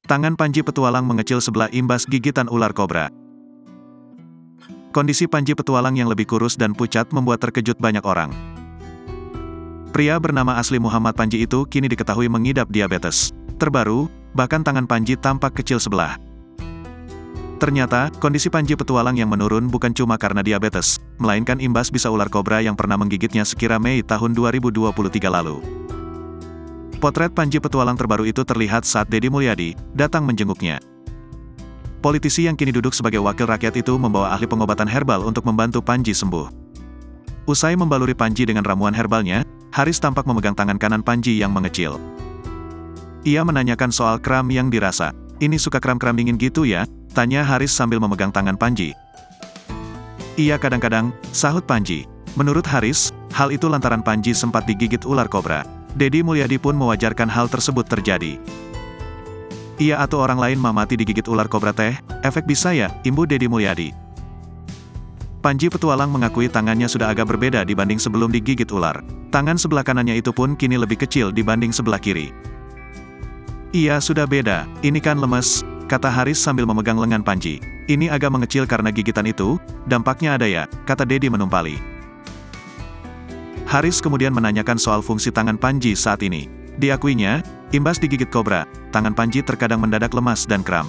Tangan Panji petualang mengecil sebelah imbas gigitan ular kobra. Kondisi Panji petualang yang lebih kurus dan pucat membuat terkejut banyak orang. Pria bernama asli Muhammad Panji itu kini diketahui mengidap diabetes. Terbaru, bahkan tangan Panji tampak kecil sebelah. Ternyata, kondisi Panji petualang yang menurun bukan cuma karena diabetes, melainkan imbas bisa ular kobra yang pernah menggigitnya sekira Mei tahun 2023 lalu. Potret Panji petualang terbaru itu terlihat saat Deddy Mulyadi datang menjenguknya. Politisi yang kini duduk sebagai wakil rakyat itu membawa ahli pengobatan herbal untuk membantu Panji sembuh. Usai membaluri Panji dengan ramuan herbalnya, Haris tampak memegang tangan kanan Panji yang mengecil. Ia menanyakan soal kram yang dirasa. "Ini suka kram-kram dingin gitu ya?" tanya Haris sambil memegang tangan Panji. "Iya kadang-kadang," sahut Panji. Menurut Haris, hal itu lantaran Panji sempat digigit ular kobra. Deddy Mulyadi pun mewajarkan hal tersebut terjadi. "Iya atau orang lain mati digigit ular kobra teh, efek bisa ya?" imbu Deddy Mulyadi. Panji petualang mengakui tangannya sudah agak berbeda dibanding sebelum digigit ular. Tangan sebelah kanannya itu pun kini lebih kecil dibanding sebelah kiri. "Iya sudah beda, ini kan lemes," kata Haris sambil memegang lengan Panji. "Ini agak mengecil karena gigitan itu, dampaknya ada ya," kata Deddy menumpali. Haris kemudian menanyakan soal fungsi tangan Panji saat ini. Diakuinya, imbas digigit kobra, tangan Panji terkadang mendadak lemas dan kram.